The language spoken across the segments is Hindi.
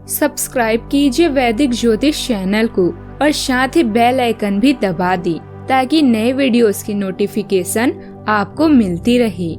सब्सक्राइब कीजिए वैदिक ज्योतिष चैनल को और साथ ही बेल आइकन भी दबा दी ताकि नए वीडियोस की नोटिफिकेशन आपको मिलती रहे।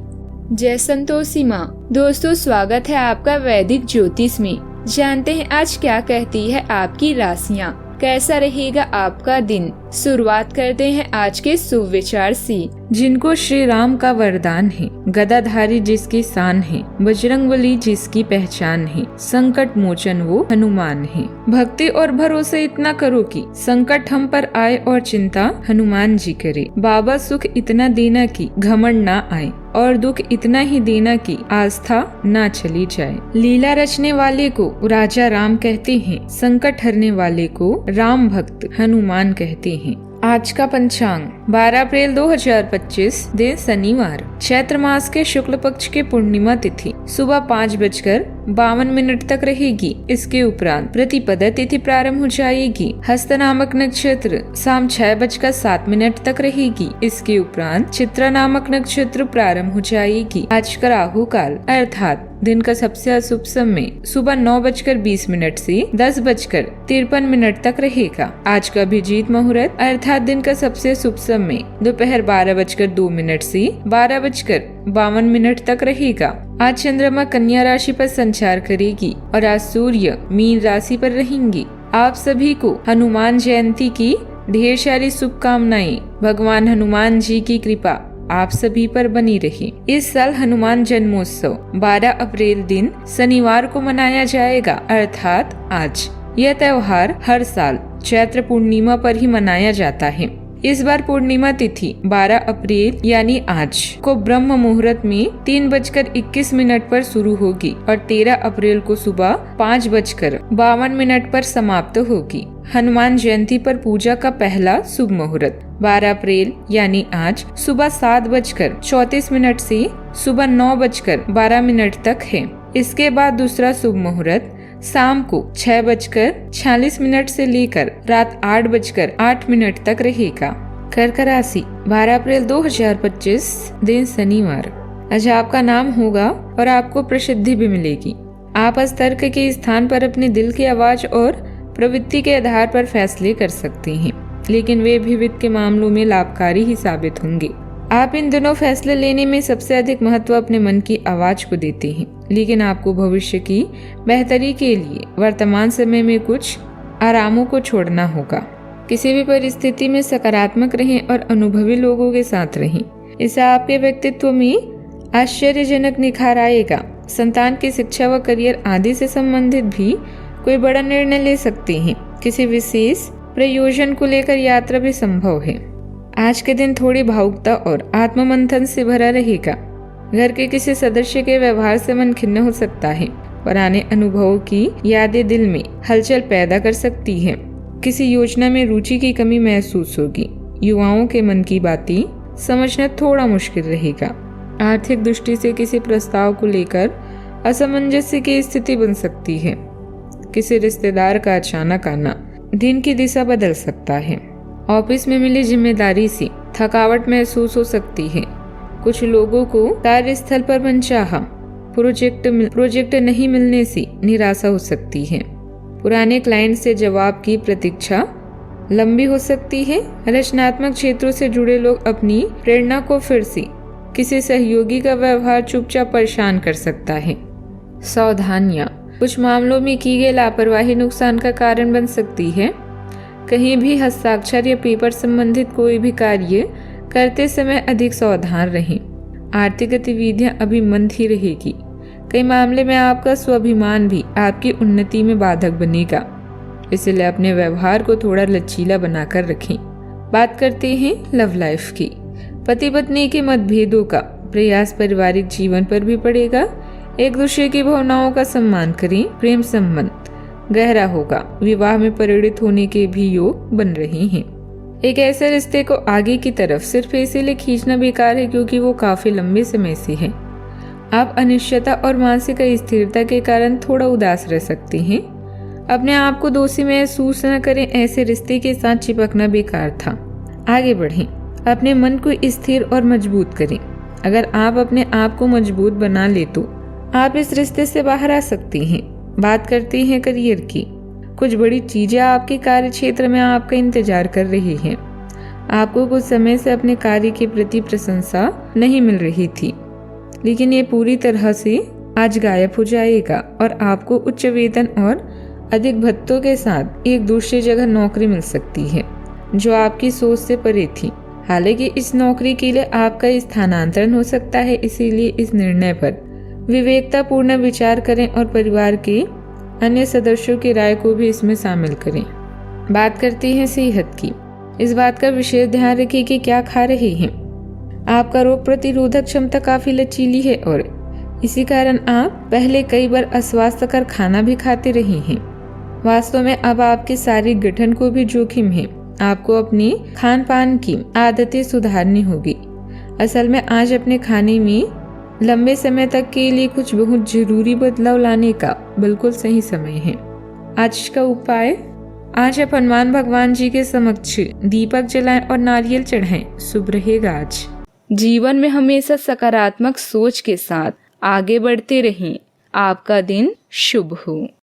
जय संतोषी माँ। दोस्तों, स्वागत है आपका वैदिक ज्योतिष में। जानते हैं आज क्या कहती है आपकी राशियाँ, कैसा रहेगा आपका दिन। शुरुआत करते हैं आज के शुभ विचार से। जिनको श्री राम का वरदान है, गदाधारी जिसकी शान है, बजरंगबली जिसकी पहचान है, संकट मोचन वो हनुमान है। भक्ति और भरोसा इतना करो कि संकट हम पर आए और चिंता हनुमान जी करे। बाबा सुख इतना देना कि घमंड ना आए और दुख इतना ही देना कि आस्था ना चली जाए। लीला रचने वाले को राजा राम कहते हैं, संकट हरने वाले को राम भक्त हनुमान कहते हैं। आज का पंचांग 12 अप्रैल 2025 दिन शनिवार, चैत्र मास के शुक्ल पक्ष के पूर्णिमा तिथि सुबह 5:52 तक रहेगी। इसके उपरांत प्रतिपदा तिथि प्रारंभ हो जाएगी। हस्त नामक नक्षत्र शाम 6:07 तक रहेगी। इसके उपरांत चित्रा नामक नक्षत्र प्रारंभ हो जाएगी। आज का राहु काल अर्थात दिन का सबसे अशुभ समय सुबह 9:20 से 10:53 तक रहेगा। आज का अभिजीत मुहूर्त अर्थात दिन का सबसे शुभ समय दोपहर 12:02 से 12:52 तक रहेगा। आज चंद्रमा कन्या राशि पर संचार करेगी और आज सूर्य मीन राशि पर रहेंगी। आप सभी को हनुमान जयंती की ढेर सारी शुभकामनाएं। भगवान हनुमान जी की कृपा आप सभी पर बनी रहे। इस साल हनुमान जन्मोत्सव 12 अप्रैल दिन शनिवार को मनाया जाएगा अर्थात आज। यह त्योहार हर साल चैत्र पूर्णिमा पर ही मनाया जाता है। इस बार पूर्णिमा तिथि 12 अप्रैल यानी आज को ब्रह्म मुहूर्त में 3:21 पर शुरू होगी और 13 अप्रैल को सुबह 5:52 पर समाप्त होगी। हनुमान जयंती पर पूजा का पहला शुभ मुहूर्त 12 अप्रैल यानी आज सुबह 7:34 से सुबह 9:12 तक है। इसके बाद दूसरा शुभ मुहूर्त शाम को 6:46 से लेकर रात 8:08 तक रहेगा। कर्क राशि 12 अप्रैल 2025 दिन शनिवार। आज आपका नाम होगा और आपको प्रसिद्धि भी मिलेगी। आप आज तर्क के स्थान पर अपने दिल की आवाज और प्रवृत्ति के आधार पर फैसले कर सकते हैं, लेकिन वे भी वित्त के मामलों में लाभकारी ही साबित होंगे। आप इन दिनों फैसले लेने में सबसे अधिक महत्व अपने मन की आवाज को देते हैं, लेकिन आपको भविष्य की बेहतरी के लिए वर्तमान समय में कुछ आरामों को छोड़ना होगा। किसी भी परिस्थिति में सकारात्मक रहें और अनुभवी लोगों के साथ रहें। इससे आपके व्यक्तित्व में आश्चर्यजनक निखार आएगा। संतान की शिक्षा व करियर आदि से संबंधित भी कोई बड़ा निर्णय ले सकते हैं। किसी विशेष प्रयोजन को लेकर यात्रा भी संभव है। आज के दिन थोड़ी भावुकता और आत्ममंथन से भरा रहेगा। घर के किसी सदस्य के व्यवहार से मन खिन्न हो सकता है। पुराने अनुभवों की यादें दिल में हलचल पैदा कर सकती है। किसी योजना में रुचि की कमी महसूस होगी। युवाओं के मन की बातें समझना थोड़ा मुश्किल रहेगा। आर्थिक दृष्टि से किसी प्रस्ताव को लेकर असमंजस्य की स्थिति बन सकती है। किसी रिश्तेदार का अचानक आना दिन की दिशा बदल सकता है। ऑफिस में मिली जिम्मेदारी से थकावट महसूस हो सकती है। कुछ लोगों को कार्यस्थल पर मनचाहा प्रोजेक्ट नहीं मिलने से निराशा हो सकती है। पुराने क्लाइंट से जवाब की प्रतीक्षा लंबी हो सकती है। रचनात्मक क्षेत्रों से जुड़े लोग अपनी प्रेरणा को फिर से किसी सहयोगी का व्यवहार चुपचाप परेशान कर सकता है। सावधानियां, कुछ मामलों में की गई लापरवाही नुकसान का कारण बन सकती है। कहीं भी हस्ताक्षर या पेपर संबंधित कोई भी कार्य करते समय अधिक सावधान रहें। आर्थिक गतिविधियां अभी मंद ही रहेगी। कई मामले में आपका स्वाभिमान भी आपकी उन्नति में बाधक बनेगा, इसलिए अपने व्यवहार को थोड़ा लचीला बनाकर रखें। बात करते हैं लव लाइफ की। पति पत्नी के मतभेदों का प्रयास पारिवारिक जीवन पर भी पड़ेगा। एक दूसरे की भावनाओं का सम्मान करें। प्रेम संबंध गहरा होगा। विवाह में परिणित होने के भी योग बन रहे हैं। एक ऐसे रिश्ते को आगे की तरफ सिर्फ इसीलिए खींचना बेकार है क्योंकि वो काफी लंबे समय से है। आप अनिश्चितता और मानसिक अस्थिरता के कारण थोड़ा उदास रह सकते हैं। अपने आप को दोषी महसूस न करें। ऐसे रिश्ते के साथ चिपकना बेकार था। आगे बढ़ें। अपने मन को स्थिर और मजबूत करें। अगर आप अपने आप को मजबूत बना ले तो आप इस रिश्ते से बाहर आ सकती हैं। बात करते हैं करियर की। कुछ बड़ी चीजें आपके कार्य क्षेत्र में आपका इंतजार कर रही हैं। आपको कुछ समय से अपने कार्य के प्रति प्रशंसा नहीं मिल रही थी, लेकिन ये पूरी तरह से आज गायब हो जाएगा और आपको उच्च वेतन और अधिक भत्तों के साथ एक दूसरी जगह नौकरी मिल सकती है जो आपकी सोच से परे थी। हालांकि इस नौकरी के लिए आपका स्थानांतरण हो सकता है, इसीलिए इस निर्णय पर विवेकतापूर्ण विचार करें और परिवार के अन्य सदस्यों की राय को भी इसमें शामिल करें। बात करते हैं सेहत की। इस बात का विशेष ध्यान रखें कि क्या खा रहे हैं। आपका रोग प्रतिरोधक क्षमता काफी लचीली है और इसी कारण आप पहले कई बार अस्वास्थ्यकर खाना भी खाते रहे हैं। वास्तव में अब आपके शारीरिक गठन को भी जोखिम है। आपको अपनी खान पान की आदतें सुधारनी होगी। असल में आज अपने खाने में लंबे समय तक के लिए कुछ बहुत जरूरी बदलाव लाने का बिल्कुल सही समय है। आज का उपाय, आज आप हनुमान भगवान जी के समक्ष दीपक जलाएं और नारियल चढ़ाएं। शुभ रहेगा आज। जीवन में हमेशा सकारात्मक सोच के साथ आगे बढ़ते रहें। आपका दिन शुभ हो।